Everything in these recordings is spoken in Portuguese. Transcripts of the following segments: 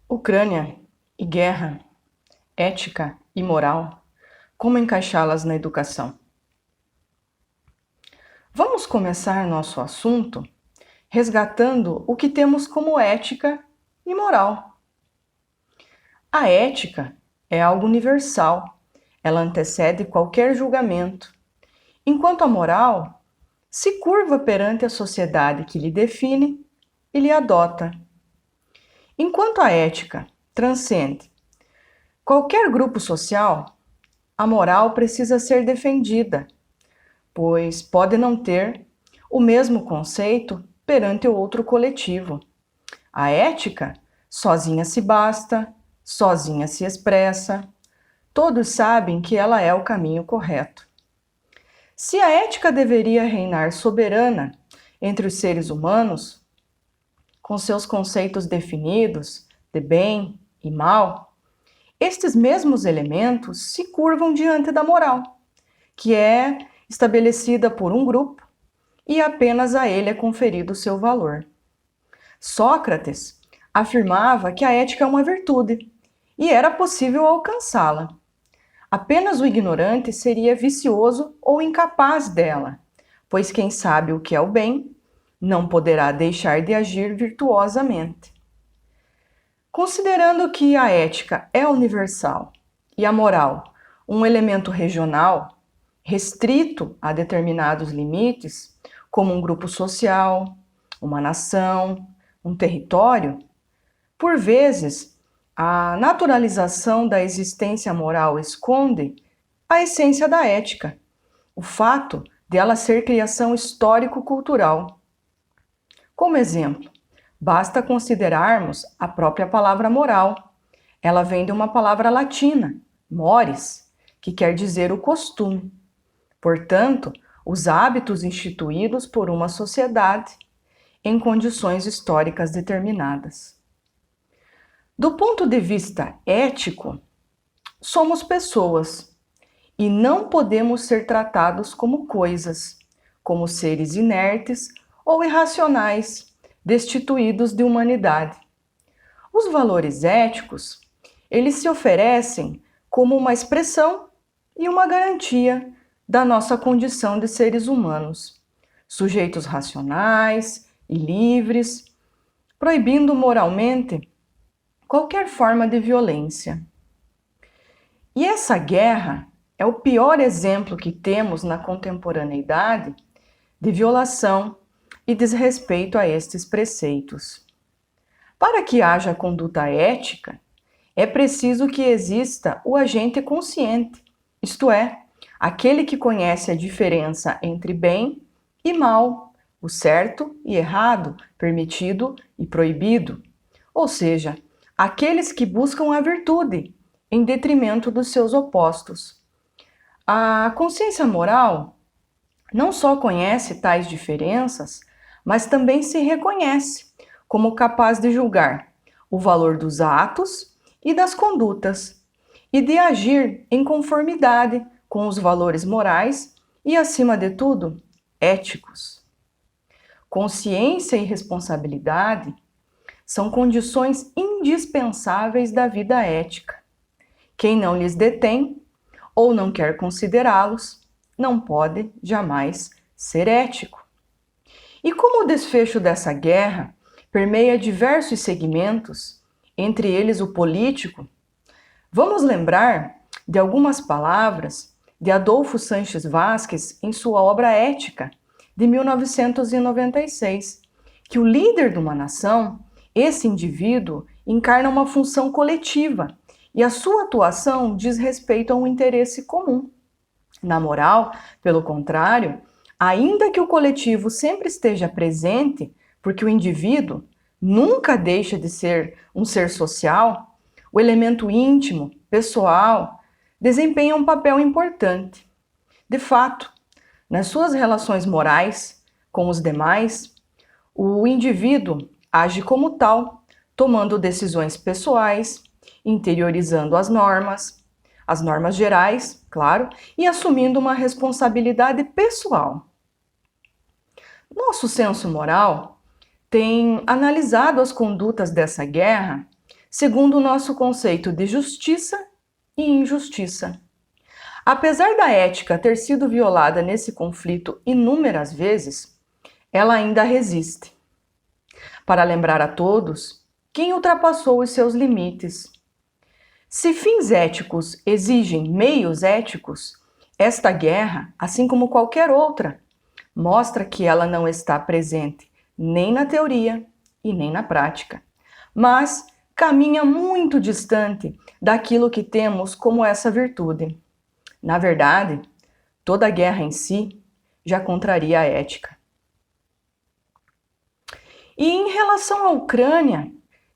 Ucrânia e guerra, ética e moral, como encaixá-las na educação? Vamos começar nosso assunto resgatando o que temos como ética e moral. A ética é algo universal, ela antecede qualquer julgamento, enquanto a moral se curva perante a sociedade que lhe define e lhe adota. Enquanto a ética transcende qualquer grupo social, a moral precisa ser defendida, pois pode não ter o mesmo conceito perante o outro coletivo. A ética sozinha se basta, sozinha se expressa, todos sabem que ela é o caminho correto. Se a ética deveria reinar soberana entre os seres humanos, com seus conceitos definidos de bem e mal, estes mesmos elementos se curvam diante da moral, que é estabelecida por um grupo e apenas a ele é conferido seu valor. Sócrates afirmava que a ética é uma virtude e era possível alcançá-la. Apenas o ignorante seria vicioso ou incapaz dela, pois quem sabe o que é o bem não poderá deixar de agir virtuosamente. Considerando que a ética é universal e a moral um elemento regional, restrito a determinados limites, como um grupo social, uma nação, um território, por vezes, a naturalização da existência moral esconde a essência da ética, o fato de ela ser criação histórico-cultural. Como exemplo, basta considerarmos a própria palavra moral. Ela vem de uma palavra latina, mores, que quer dizer o costume. Portanto, os hábitos instituídos por uma sociedade em condições históricas determinadas. Do ponto de vista ético, somos pessoas e não podemos ser tratados como coisas, como seres inertes ou irracionais, destituídos de humanidade. Os valores éticos, eles se oferecem como uma expressão e uma garantia da nossa condição de seres humanos, sujeitos racionais e livres, proibindo moralmente qualquer forma de violência. E essa guerra é o pior exemplo que temos na contemporaneidade de violação e desrespeito a estes preceitos. Para que haja conduta ética, é preciso que exista o agente consciente, isto é, aquele que conhece a diferença entre bem e mal, o certo e errado, permitido e proibido, ou seja, aqueles que buscam a virtude em detrimento dos seus opostos. A consciência moral não só conhece tais diferenças, mas também se reconhece como capaz de julgar o valor dos atos e das condutas e de agir em conformidade com os valores morais e, acima de tudo, éticos. Consciência e responsabilidade são condições indispensáveis da vida ética. Quem não lhes detém ou não quer considerá-los, não pode jamais ser ético. E como o desfecho dessa guerra permeia diversos segmentos, entre eles o político, vamos lembrar de algumas palavras de Adolfo Sanches Vázquez em sua obra Ética, de 1996, que o líder de uma nação, esse indivíduo, encarna uma função coletiva e a sua atuação diz respeito a um interesse comum. Na moral, pelo contrário, ainda que o coletivo sempre esteja presente, porque o indivíduo nunca deixa de ser um ser social, o elemento íntimo, pessoal, desempenha um papel importante. De fato, nas suas relações morais com os demais, o indivíduo age como tal, tomando decisões pessoais, interiorizando as normas gerais, claro, e assumindo uma responsabilidade pessoal. Nosso senso moral tem analisado as condutas dessa guerra segundo o nosso conceito de justiça e injustiça. Apesar da ética ter sido violada nesse conflito inúmeras vezes, ela ainda resiste. Para lembrar a todos quem ultrapassou os seus limites. Se fins éticos exigem meios éticos, esta guerra, assim como qualquer outra, mostra que ela não está presente nem na teoria e nem na prática, mas caminha muito distante daquilo que temos como essa virtude. Na verdade, toda guerra em si já contraria a ética. E em relação à Ucrânia,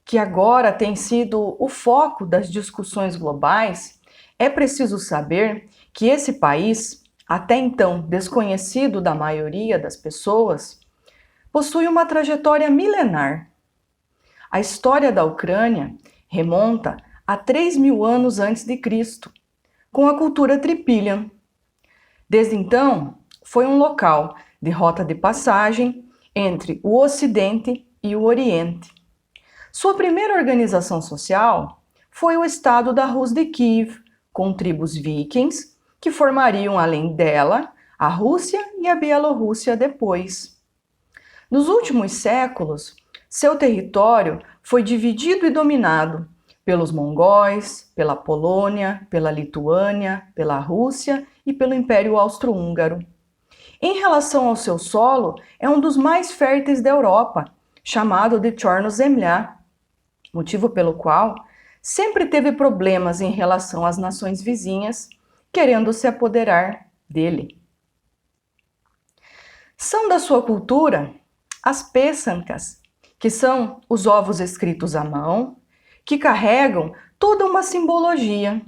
que agora tem sido o foco das discussões globais, é preciso saber que esse país, até então desconhecido da maioria das pessoas, possui uma trajetória milenar. A história da Ucrânia remonta a 3.000 anos antes de Cristo, com a cultura Tripilian. Desde então, foi um local de rota de passagem entre o Ocidente e o Oriente. Sua primeira organização social foi o estado da Rus de Kiev, com tribos vikings, que formariam, além dela, a Rússia e a Bielorrússia depois. Nos últimos séculos, seu território foi dividido e dominado pelos mongóis, pela Polônia, pela Lituânia, pela Rússia e pelo Império Austro-Húngaro. Em relação ao seu solo, é um dos mais férteis da Europa, chamado de Chornozemля, motivo pelo qual sempre teve problemas em relação às nações vizinhas, querendo se apoderar dele. São da sua cultura as pesancas, que são os ovos escritos à mão, que carregam toda uma simbologia.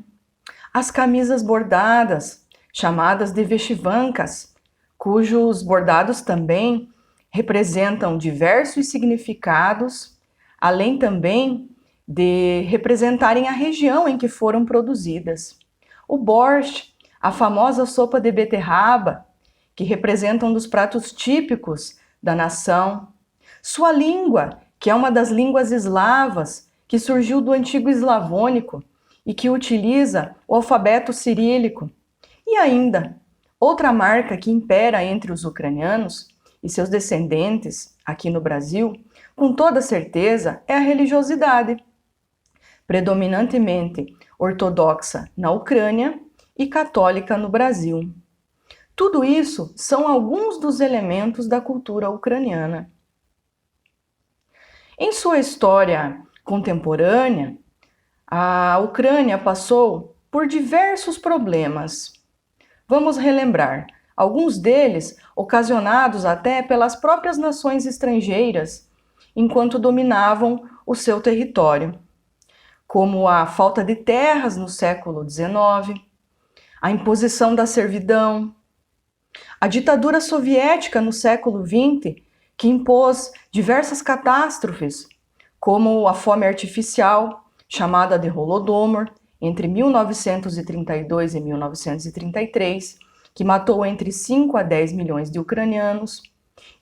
As camisas bordadas, chamadas de vyshyvankas, cujos bordados também representam diversos significados, além também de representarem a região em que foram produzidas. O borscht, a famosa sopa de beterraba, que representa um dos pratos típicos da nação. Sua língua, que é uma das línguas eslavas, que surgiu do antigo eslavônico e que utiliza o alfabeto cirílico. E ainda, outra marca que impera entre os ucranianos e seus descendentes aqui no Brasil, com toda certeza, é a religiosidade, predominantemente ortodoxa na Ucrânia e católica no Brasil. Tudo isso são alguns dos elementos da cultura ucraniana. Em sua história contemporânea, a Ucrânia passou por diversos problemas. Vamos relembrar, alguns deles ocasionados até pelas próprias nações estrangeiras, enquanto dominavam o seu território, como a falta de terras no século XIX, a imposição da servidão, a ditadura soviética no século XX, que impôs diversas catástrofes, como a fome artificial, chamada de Holodomor, entre 1932 e 1933, que matou entre 5 a 10 milhões de ucranianos,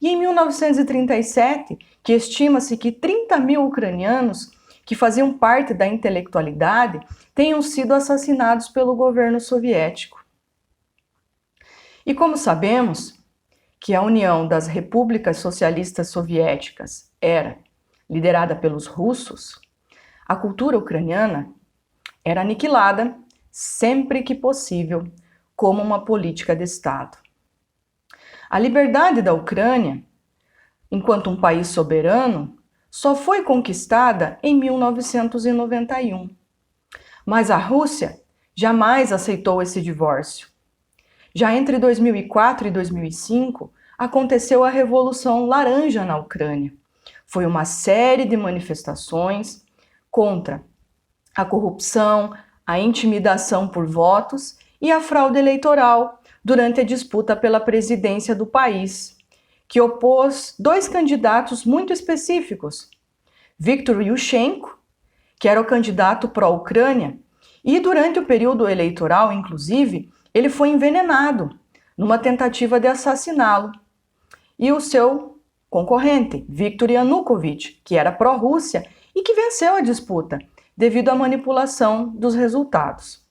e em 1937, que estima-se que 30.000 ucranianos que faziam parte da intelectualidade tenham sido assassinados pelo governo soviético. E como sabemos que a União das Repúblicas Socialistas Soviéticas era liderada pelos russos, a cultura ucraniana era aniquilada sempre que possível como uma política de Estado. A liberdade da Ucrânia, enquanto um país soberano, só foi conquistada em 1991. Mas a Rússia jamais aceitou esse divórcio. Já entre 2004 e 2005, aconteceu a Revolução Laranja na Ucrânia. Foi uma série de manifestações contra a corrupção, a intimidação por votos e a fraude eleitoral durante a disputa pela presidência do país, que opôs dois candidatos muito específicos, Viktor Yushchenko, que era o candidato pró-Ucrânia, e durante o período eleitoral, inclusive, ele foi envenenado numa tentativa de assassiná-lo. E o seu concorrente, Viktor Yanukovych, que era pró-Rússia e que venceu a disputa, devido à manipulação dos resultados.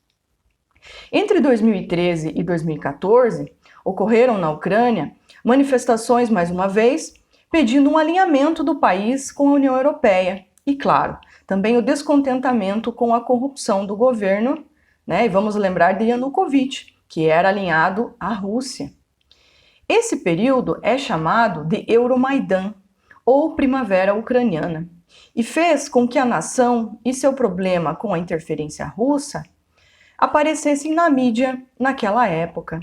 Entre 2013 e 2014, ocorreram na Ucrânia manifestações, mais uma vez, pedindo um alinhamento do país com a União Europeia e, claro, também o descontentamento com a corrupção do governo, né? E vamos lembrar de Yanukovych, que era alinhado à Rússia. Esse período é chamado de Euromaidan, ou Primavera Ucraniana, e fez com que a nação e seu problema com a interferência russa aparecessem na mídia naquela época.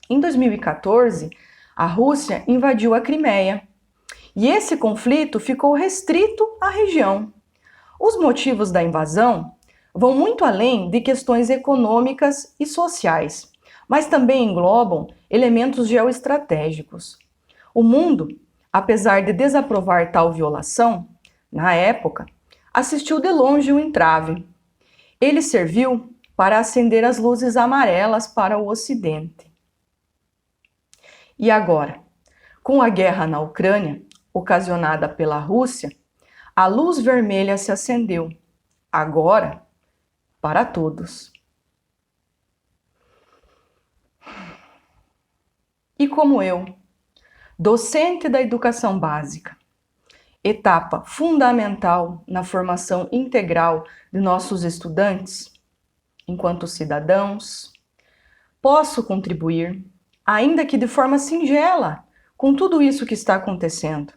Em 2014, a Rússia invadiu a Crimeia, e esse conflito ficou restrito à região. Os motivos da invasão vão muito além de questões econômicas e sociais, mas também englobam elementos geoestratégicos. O mundo, apesar de desaprovar tal violação, na época, assistiu de longe o entrave. Ele serviu para acender as luzes amarelas para o Ocidente. E agora, com a guerra na Ucrânia, ocasionada pela Rússia, a luz vermelha se acendeu, agora, para todos. E como eu, docente da educação básica, etapa fundamental na formação integral de nossos estudantes, enquanto cidadãos, posso contribuir, ainda que de forma singela, com tudo isso que está acontecendo.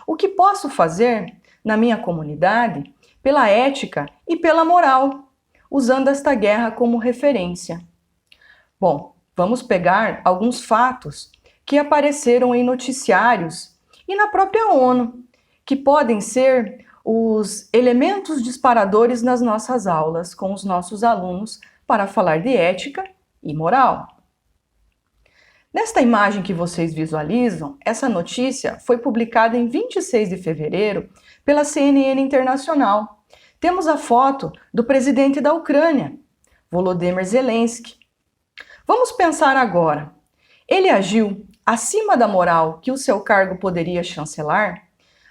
O que posso fazer na minha comunidade pela ética e pela moral, usando esta guerra como referência? Bom, vamos pegar alguns fatos que apareceram em noticiários e na própria ONU, que podem ser os elementos disparadores nas nossas aulas com os nossos alunos para falar de ética e moral. Nesta imagem que vocês visualizam, essa notícia foi publicada em 26 de fevereiro pela CNN Internacional. Temos a foto do presidente da Ucrânia, Volodymyr Zelensky. Vamos pensar agora. Ele agiu acima da moral que o seu cargo poderia chancelar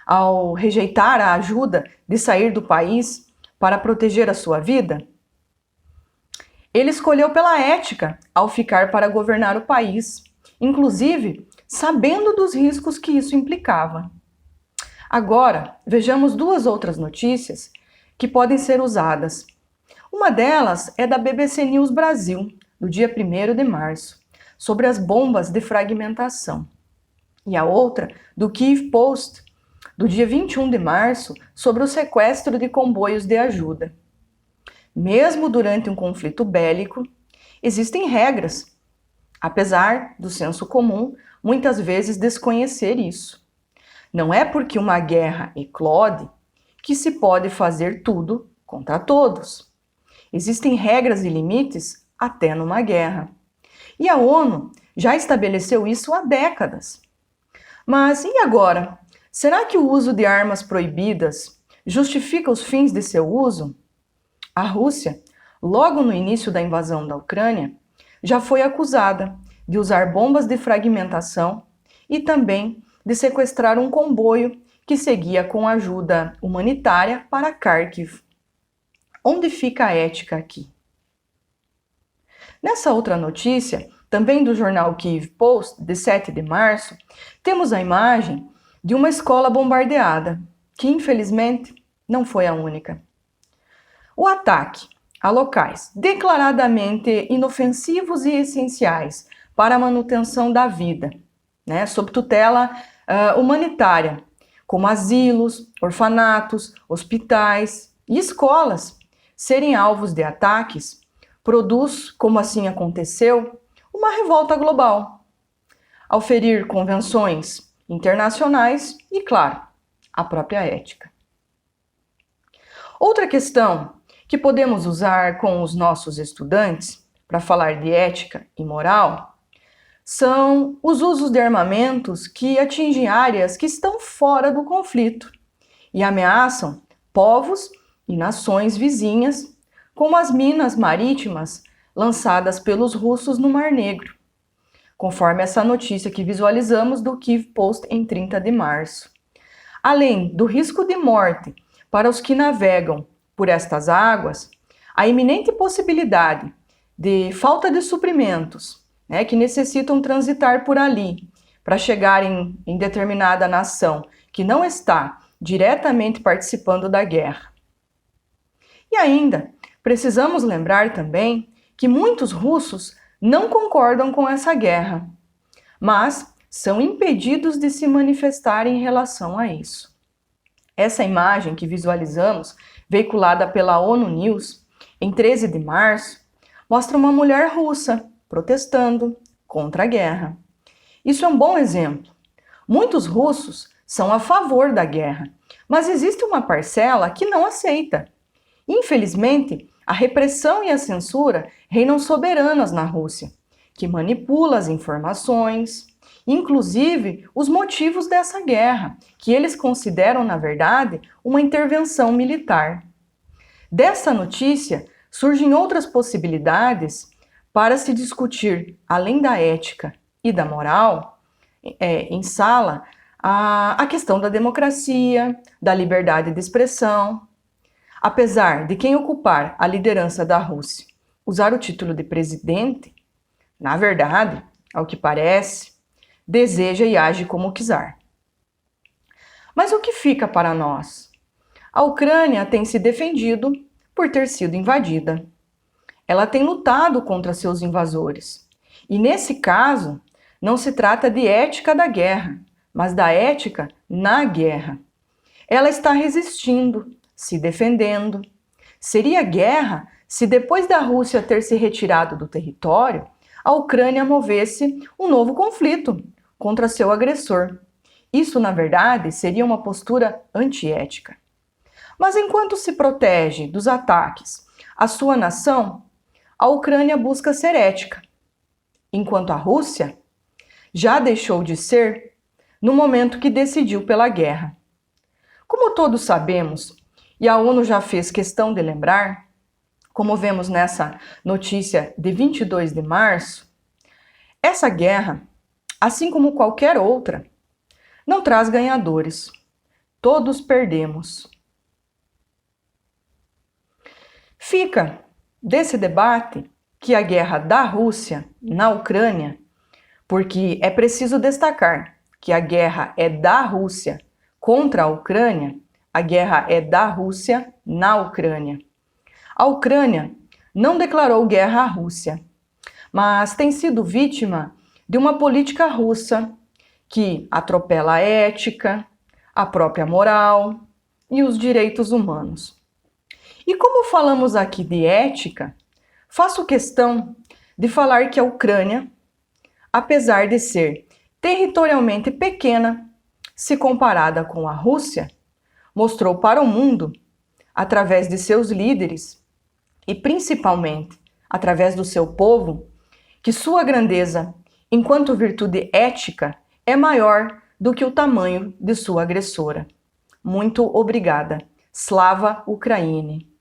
ao rejeitar a ajuda de sair do país para proteger a sua vida? Ele escolheu pela ética ao ficar para governar o país, inclusive sabendo dos riscos que isso implicava. Agora, vejamos duas outras notícias que podem ser usadas. Uma delas é da BBC News Brasil, do dia 1º de março, sobre as bombas de fragmentação. E a outra, do Kyiv Post, do dia 21 de março, sobre o sequestro de comboios de ajuda. Mesmo durante um conflito bélico, existem regras, apesar do senso comum muitas vezes desconhecer isso. Não é porque uma guerra eclode que se pode fazer tudo contra todos. Existem regras e limites até numa guerra. E a ONU já estabeleceu isso há décadas. Mas e agora? Será que o uso de armas proibidas justifica os fins de seu uso? A Rússia, logo no início da invasão da Ucrânia, já foi acusada de usar bombas de fragmentação e também de sequestrar um comboio que seguia com ajuda humanitária para Kharkiv. Onde fica a ética aqui? Nessa outra notícia, também do jornal Kyiv Post, de 7 de março, temos a imagem de uma escola bombardeada, que infelizmente não foi a única. O ataque a locais declaradamente inofensivos e essenciais para a manutenção da vida, sob tutela humanitária, como asilos, orfanatos, hospitais e escolas, serem alvos de ataques, produz, como assim aconteceu, uma revolta global, ao ferir convenções internacionais e, claro, a própria ética. Outra questão que podemos usar com os nossos estudantes para falar de ética e moral são os usos de armamentos que atingem áreas que estão fora do conflito e ameaçam povos e nações vizinhas, como as minas marítimas lançadas pelos russos no Mar Negro, conforme essa notícia que visualizamos do Kyiv Post em 30 de março. Além do risco de morte para os que navegam por estas águas, a iminente possibilidade de falta de suprimentos, que necessitam transitar por ali para chegar em determinada nação que não está diretamente participando da guerra. E ainda, precisamos lembrar também que muitos russos não concordam com essa guerra, mas são impedidos de se manifestar em relação a isso. Essa imagem que visualizamos, veiculada pela ONU News, em 13 de março, mostra uma mulher russa protestando contra a guerra. Isso é um bom exemplo. Muitos russos são a favor da guerra, mas existe uma parcela que não aceita. Infelizmente, a repressão e a censura reinam soberanas na Rússia, que manipula as informações, inclusive os motivos dessa guerra, que eles consideram, na verdade, uma intervenção militar. Dessa notícia, surgem outras possibilidades para se discutir, além da ética e da moral, em sala, a questão da democracia, da liberdade de expressão. Apesar de quem ocupar a liderança da Rússia usar o título de presidente, na verdade, ao que parece, deseja e age como quiser. Mas o que fica para nós? A Ucrânia tem se defendido por ter sido invadida. Ela tem lutado contra seus invasores. E nesse caso, não se trata de ética da guerra, mas da ética na guerra. Ela está resistindo, se defendendo. Seria guerra se depois da Rússia ter se retirado do território, a Ucrânia movesse um novo conflito contra seu agressor. Isso, na verdade, seria uma postura antiética. Mas enquanto se protege dos ataques à sua nação, a Ucrânia busca ser ética, enquanto a Rússia já deixou de ser no momento que decidiu pela guerra. Como todos sabemos, e a ONU já fez questão de lembrar, como vemos nessa notícia de 22 de março, essa guerra, assim como qualquer outra, não traz ganhadores. Todos perdemos. Fica desse debate que a guerra da Rússia na Ucrânia, porque é preciso destacar que a guerra é da Rússia contra a Ucrânia, a guerra é da Rússia na Ucrânia. A Ucrânia não declarou guerra à Rússia, mas tem sido vítima de uma política russa que atropela a ética, a própria moral e os direitos humanos. E como falamos aqui de ética, faço questão de falar que a Ucrânia, apesar de ser territorialmente pequena, se comparada com a Rússia, mostrou para o mundo, através de seus líderes e principalmente através do seu povo, que sua grandeza, enquanto virtude ética, é maior do que o tamanho de sua agressora. Muito obrigada. Slava Ukraini!